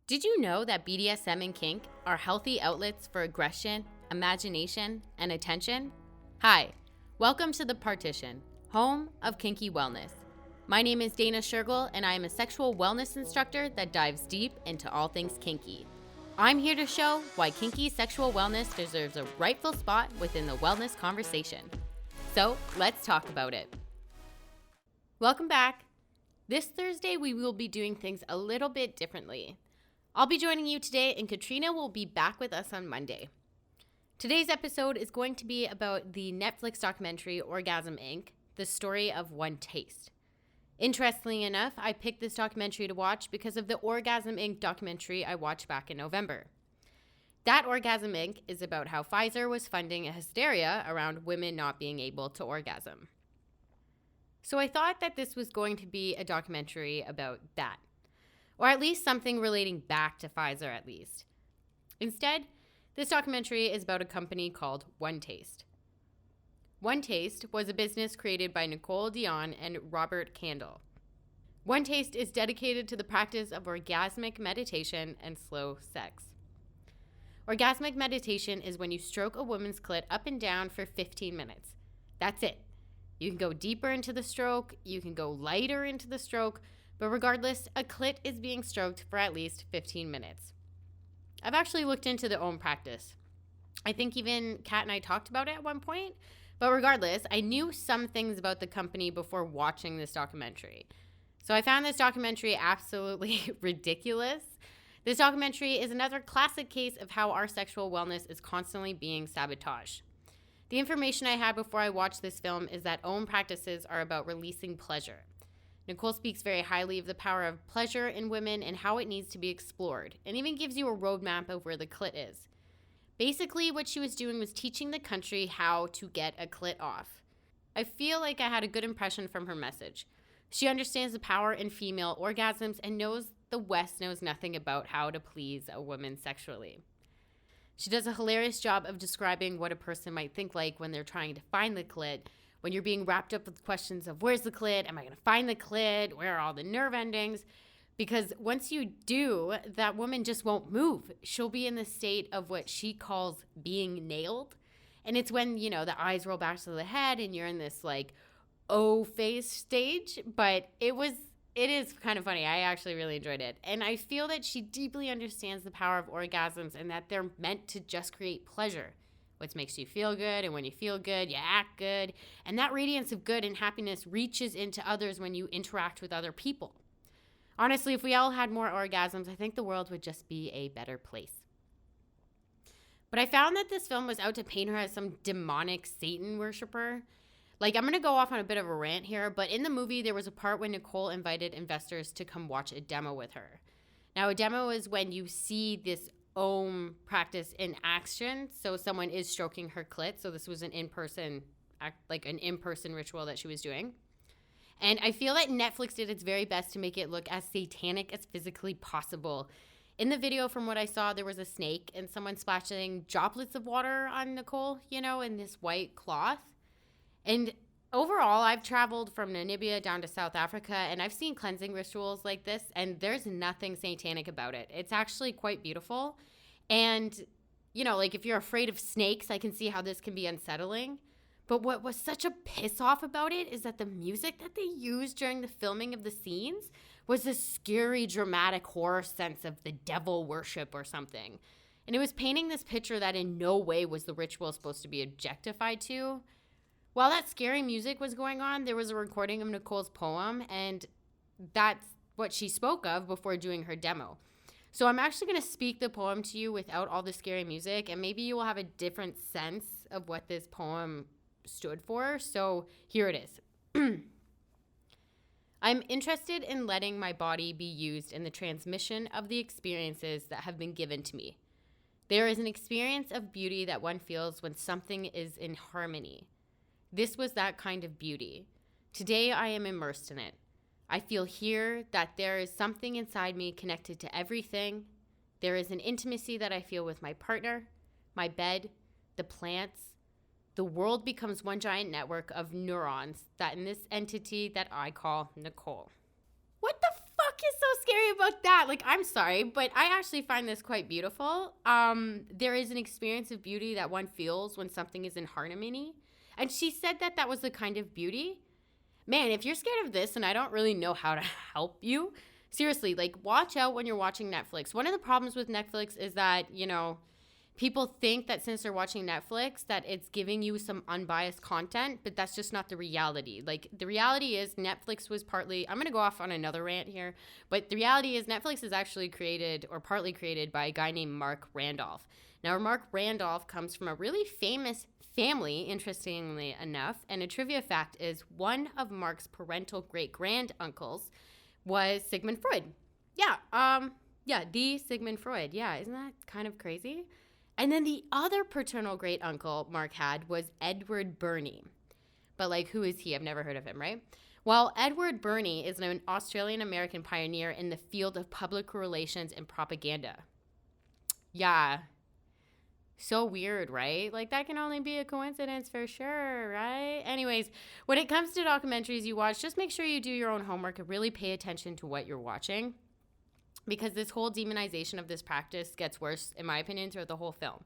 Did you know that BDSM and kink are healthy outlets for aggression, imagination, and attention? Hi, welcome to The Partition, home of Kinky Wellness. My name is Dana Shergill, and I am a sexual wellness instructor that dives deep into all things kinky. I'm here to show why kinky sexual wellness deserves a rightful spot within the wellness conversation. So let's talk about it. Welcome back. This Thursday, we will be doing things a little bit differently. I'll be joining you today, and Katrina will be back with us on Monday. Today's episode is going to be about the Netflix documentary Orgasm Inc, the Story of OneTaste. Interestingly enough, I picked this documentary to watch because of the Orgasm Inc documentary I watched back in November. That Orgasm Inc is about how Pfizer was funding a hysteria around women not being able to orgasm. So I thought that this was going to be a documentary about that. Or at least something relating back to Pfizer at least. Instead, this documentary is about a company called OneTaste. OneTaste was a business created by Nicole Dion and Robert Candle. OneTaste is dedicated to the practice of orgasmic meditation and slow sex. Orgasmic meditation is when you stroke a woman's clit up and down for 15 minutes. That's it. You can go deeper into the stroke, you can go lighter into the stroke, but regardless, a clit is being stroked for at least 15 minutes. I've actually looked into the OM practice. I think even Kat and I talked about it at one point, but regardless, I knew some things about the company before watching this documentary. So I found this documentary absolutely ridiculous. This documentary is another classic case of how our sexual wellness is constantly being sabotaged. The information I had before I watched this film is that OM practices are about releasing pleasure. Nicole speaks very highly of the power of pleasure in women and how it needs to be explored, and even gives you a roadmap of where the clit is. Basically, what she was doing was teaching the country how to get a clit off. I feel like I had a good impression from her message. She understands the power in female orgasms and knows the West knows nothing about how to please a woman sexually. She does a hilarious job of describing what a person might think like when they're trying to find the clit, when you're being wrapped up with questions of where's the clit, am I going to find the clit, where are all the nerve endings? Because once you do, that woman just won't move. She'll be in the state of what she calls being nailed. And it's when, the eyes roll back to the head and you're in this O-face stage. But it is kind of funny. I actually really enjoyed it. And I feel that she deeply understands the power of orgasms and that they're meant to just create pleasure. What makes you feel good, and when you feel good, you act good. And that radiance of good and happiness reaches into others when you interact with other people. Honestly, if we all had more orgasms, I think the world would just be a better place. But I found that this film was out to paint her as some demonic Satan worshiper. I'm going to go off on a bit of a rant here, but in the movie, there was a part when Nicole invited investors to come watch a demo with her. Now, a demo is when you see this OM practice in action. So someone is stroking her clit. So this was an in-person ritual that she was doing. And I feel that Netflix did its very best to make it look as satanic as physically possible. In the video, from what I saw, there was a snake and someone splashing droplets of water on Nicole, in this white cloth. And overall, I've traveled from Namibia down to South Africa, and I've seen cleansing rituals like this, and there's nothing satanic about it. It's actually quite beautiful. And, if you're afraid of snakes, I can see how this can be unsettling. But what was such a piss off about it is that the music that they used during the filming of the scenes was this scary, dramatic horror sense of the devil worship or something. And it was painting this picture that in no way was the ritual supposed to be objectified to. While that scary music was going on, there was a recording of Nicole's poem, and that's what she spoke of before doing her demo. So I'm actually going to speak the poem to you without all the scary music, and maybe you will have a different sense of what this poem stood for. So here it is. I'm interested in letting my body be used in the transmission of the experiences that have been given to me. There is an experience of beauty that one feels when something is in harmony. This was that kind of beauty. Today I am immersed in it. I feel here that there is something inside me connected to everything. There is an intimacy that I feel with my partner, my bed, the plants. The world becomes one giant network of neurons that in this entity that I call Nicole. What the fuck is so scary scary about that? Like, I'm sorry, but I actually find this quite beautiful. There is an experience of beauty that one feels when something is in harmony. And she said that that was the kind of beauty. Man, if you're scared of this and I don't really know how to help you, seriously, like, watch out when you're watching Netflix. One of the problems with Netflix is that, people think that since they're watching Netflix that it's giving you some unbiased content, but that's just not the reality. Like, the reality is Netflix was partly, I'm going to go off on another rant here, but the reality is Netflix is actually created or partly created by a guy named Mark Randolph. Now, Mark Randolph comes from a really famous family, interestingly enough, and a trivia fact is one of Mark's parental great-granduncles was Sigmund Freud. The Sigmund Freud. Yeah, isn't that kind of crazy? And then the other paternal great uncle Mark had was Edward Burney. But, like, who is he? I've never heard of him, right? Well, Edward Burney is an Australian-American pioneer in the field of public relations and propaganda. Yeah. So weird, right? Like, that can only be a coincidence for sure, right? Anyways, when it comes to documentaries you watch, just make sure you do your own homework and really pay attention to what you're watching. Because this whole demonization of this practice gets worse, in my opinion, throughout the whole film.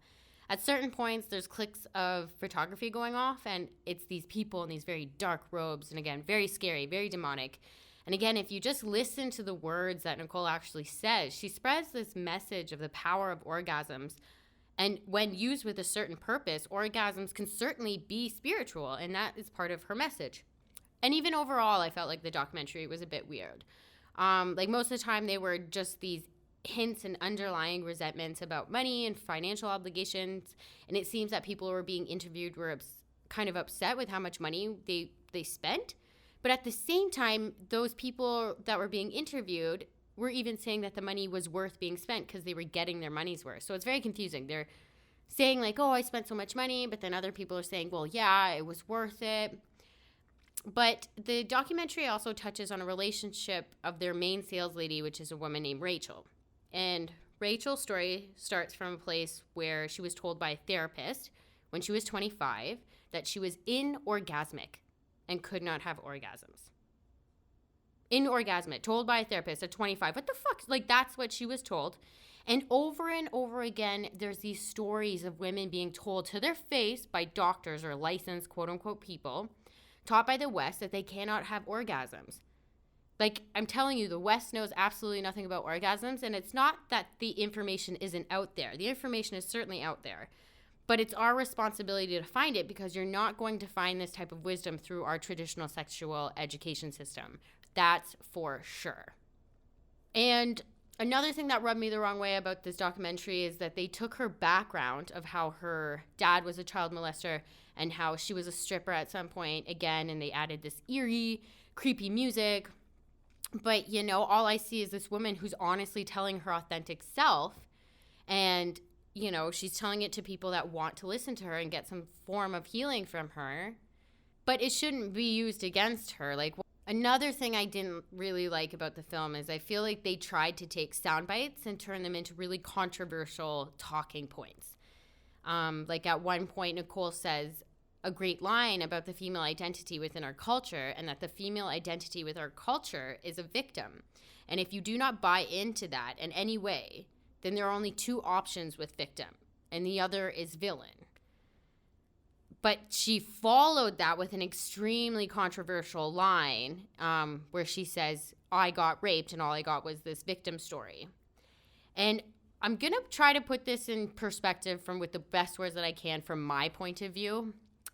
At certain points, there's cliques of photography going off, and it's these people in these very dark robes, and again, very scary, very demonic. And again, if you just listen to the words that Nicole actually says, she spreads this message of the power of orgasms. And when used with a certain purpose, orgasms can certainly be spiritual, and that is part of her message. And even overall, I felt like the documentary was a bit weird. Like, most of the time, they were just these hints and underlying resentments about money and financial obligations. And it seems that people who were being interviewed were kind of upset with how much money they spent. But at the same time, those people that were being interviewed were even saying that the money was worth being spent because they were getting their money's worth. So it's very confusing. They're saying, like, oh, I spent so much money. But then other people are saying, well, yeah, it was worth it. But the documentary also touches on a relationship of their main sales lady, which is a woman named Rachel. And Rachel's story starts from a place where she was told by a therapist when she was 25 that she was inorgasmic and could not have orgasms. Inorgasmic, told by a therapist at 25. What the fuck? Like, that's what she was told. And over again, there's these stories of women being told to their face by doctors or licensed quote-unquote people taught by the West that they cannot have orgasms. Like, I'm telling you, the West knows absolutely nothing about orgasms, and it's not that the information isn't out there. The information is certainly out there, but it's our responsibility to find it because you're not going to find this type of wisdom through our traditional sexual education system. That's for sure. And another thing that rubbed me the wrong way about this documentary is that they took her background of how her dad was a child molester and how she was a stripper at some point again, and they added this eerie, creepy music. But, all I see is this woman who's honestly telling her authentic self, and, she's telling it to people that want to listen to her and get some form of healing from her. But it shouldn't be used against her. Like, another thing I didn't really like about the film is I feel like they tried to take sound bites and turn them into really controversial talking points. Like, at one point, Nicole says a great line about the female identity within our culture, and that the female identity with our culture is a victim. And if you do not buy into that in any way, then there are only two options with victim, and the other is villain. But she followed that with an extremely controversial line where she says, I got raped and all I got was this victim story. And I'm going to try to put this in perspective with the best words that I can from my point of view,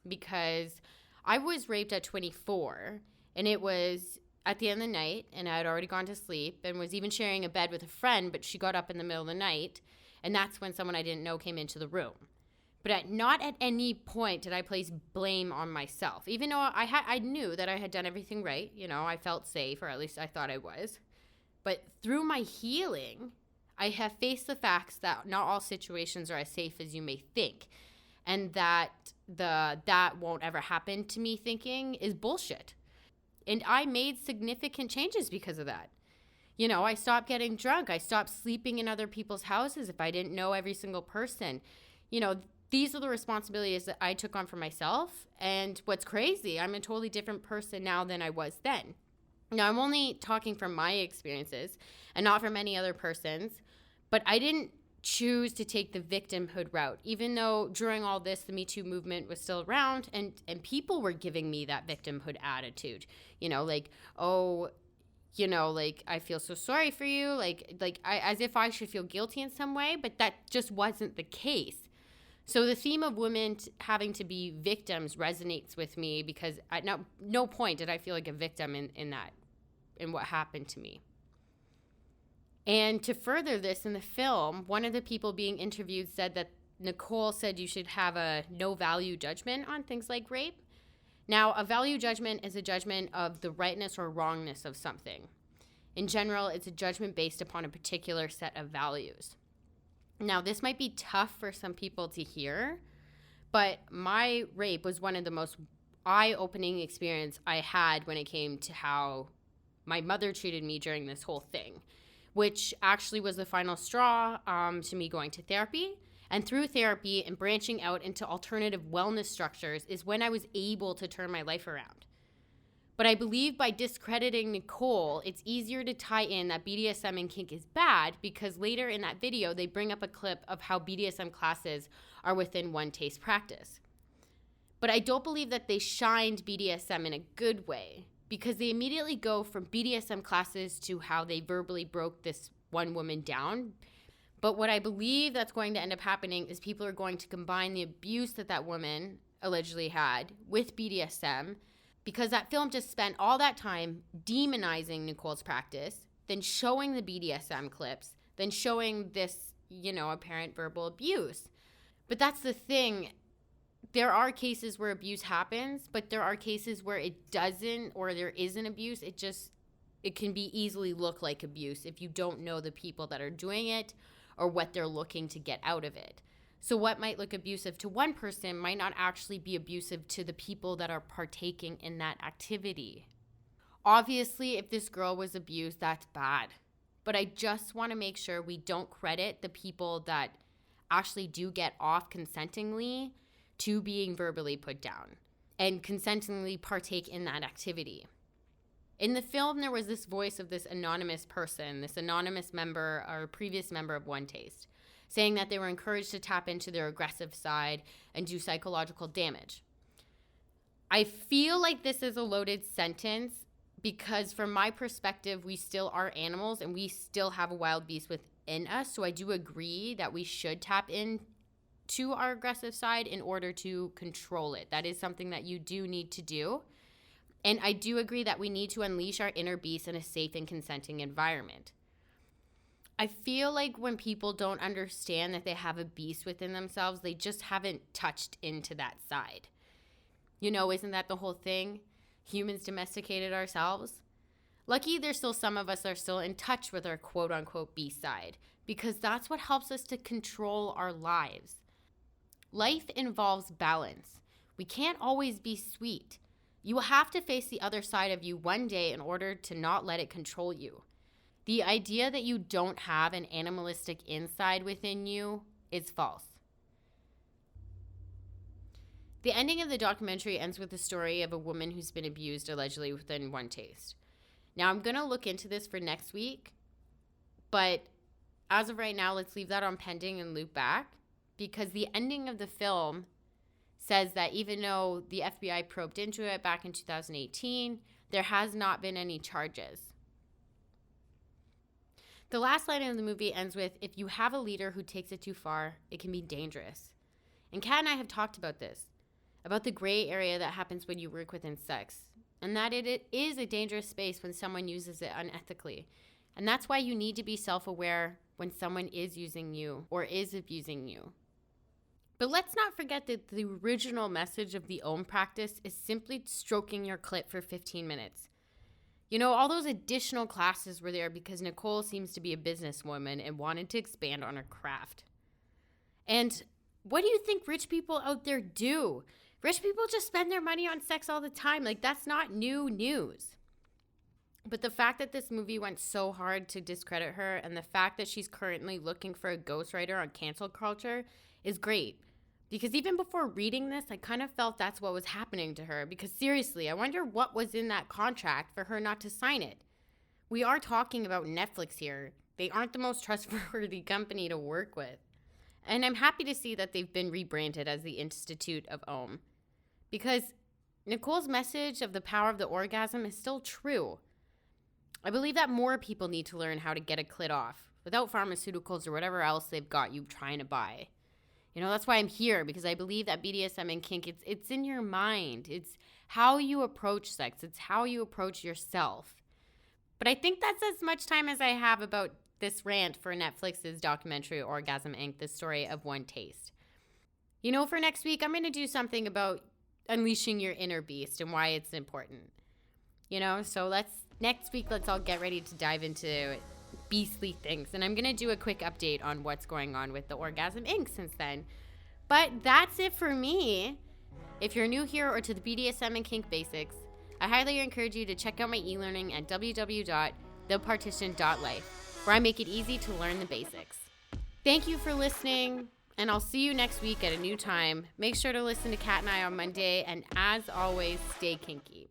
because I was raped at 24, and it was at the end of the night, and I had already gone to sleep and was even sharing a bed with a friend, but she got up in the middle of the night, and that's when someone I didn't know came into the room. But not at any point did I place blame on myself, even though I knew that I had done everything right. I felt safe, or at least I thought I was. But through my healing, I have faced the facts that not all situations are as safe as you may think, and that that won't ever happen to me thinking is bullshit. And I made significant changes because of that. I stopped getting drunk. I stopped sleeping in other people's houses if I didn't know every single person. These are the responsibilities that I took on for myself. And what's crazy, I'm a totally different person now than I was then. Now, I'm only talking from my experiences and not from any other person's, but I didn't choose to take the victimhood route, even though during all this, the Me Too movement was still around and people were giving me that victimhood attitude, like, oh, like, I feel so sorry for you, as if I should feel guilty in some way, but that just wasn't the case. So the theme of women having to be victims resonates with me because at no point did I feel like a victim in what happened to me. And to further this, in the film, one of the people being interviewed said that Nicole said you should have a no value judgment on things like rape. Now, a value judgment is a judgment of the rightness or wrongness of something. In general, it's a judgment based upon a particular set of values. Now, this might be tough for some people to hear, but my rape was one of the most eye-opening experiences I had when it came to how my mother treated me during this whole thing, which actually was the final straw to me going to therapy. And through therapy and branching out into alternative wellness structures is when I was able to turn my life around. But I believe by discrediting Nicole, it's easier to tie in that BDSM and kink is bad because later in that video, they bring up a clip of how BDSM classes are within OneTaste practice. But I don't believe that they shined BDSM in a good way because they immediately go from BDSM classes to how they verbally broke this one woman down. But what I believe that's going to end up happening is people are going to combine the abuse that woman allegedly had with BDSM because that film just spent all that time demonizing Nicole's practice, then showing the BDSM clips, then showing this, apparent verbal abuse. But that's the thing. There are cases where abuse happens, but there are cases where it doesn't or there isn't abuse. It can be easily look like abuse if you don't know the people that are doing it or what they're looking to get out of it. So what might look abusive to one person might not actually be abusive to the people that are partaking in that activity. Obviously, if this girl was abused, that's bad. But I just want to make sure we don't credit the people that actually do get off consentingly to being verbally put down and consentingly partake in that activity. In the film, there was this voice of this anonymous person, this anonymous member or previous member of OneTaste, saying that they were encouraged to tap into their aggressive side and do psychological damage. I feel like this is a loaded sentence because from my perspective, we still are animals and we still have a wild beast within us. So I do agree that we should tap into our aggressive side in order to control it. That is something that you do need to do. And I do agree that we need to unleash our inner beast in a safe and consenting environment. I feel like when people don't understand that they have a beast within themselves, they just haven't touched into that side. Isn't that the whole thing? Humans domesticated ourselves. Lucky there's still some of us that are still in touch with our quote-unquote beast side because that's what helps us to control our lives. Life involves balance. We can't always be sweet. You will have to face the other side of you one day in order to not let it control you. The idea that you don't have an animalistic inside within you is false. The ending of the documentary ends with the story of a woman who's been abused allegedly within OneTaste. Now, I'm going to look into this for next week, but as of right now, let's leave that on pending and loop back because the ending of the film says that even though the FBI probed into it back in 2018, there has not been any charges. The last line of the movie ends with, if you have a leader who takes it too far, it can be dangerous. And Kat and I have talked about this, about the gray area that happens when you work within sex, and that it is a dangerous space when someone uses it unethically. And that's why you need to be self-aware when someone is using you or is abusing you. But let's not forget that the original message of the OM practice is simply stroking your clit for 15 minutes. All those additional classes were there because Nicole seems to be a businesswoman and wanted to expand on her craft. And what do you think rich people out there do? Rich people just spend their money on sex all the time. That's not new news. But the fact that this movie went so hard to discredit her and the fact that she's currently looking for a ghostwriter on cancel culture is great. Because even before reading this, I kind of felt that's what was happening to her. Because seriously, I wonder what was in that contract for her not to sign it. We are talking about Netflix here. They aren't the most trustworthy company to work with. And I'm happy to see that they've been rebranded as the Institute of OM. Because Nicole's message of the power of the orgasm is still true. I believe that more people need to learn how to get a clit off without pharmaceuticals or whatever else they've got you trying to buy. That's why I'm here, because I believe that BDSM and kink, it's in your mind. It's how you approach sex. It's how you approach yourself. But I think that's as much time as I have about this rant for Netflix's documentary Orgasm Inc, The Story of OneTaste. For next week, I'm going to do something about unleashing your inner beast and why it's important. So next week, let's all get ready to dive into beastly things. And I'm going to do a quick update on what's going on with the Orgasm Inc since then. But that's it for me. If you're new here or to the BDSM and kink basics, I highly encourage you to check out my e-learning at www.thepartition.life, where I make it easy to learn the basics. Thank you for listening, and I'll see you next week at a new time. Make sure to listen to Kat and I on Monday, and as always, stay kinky.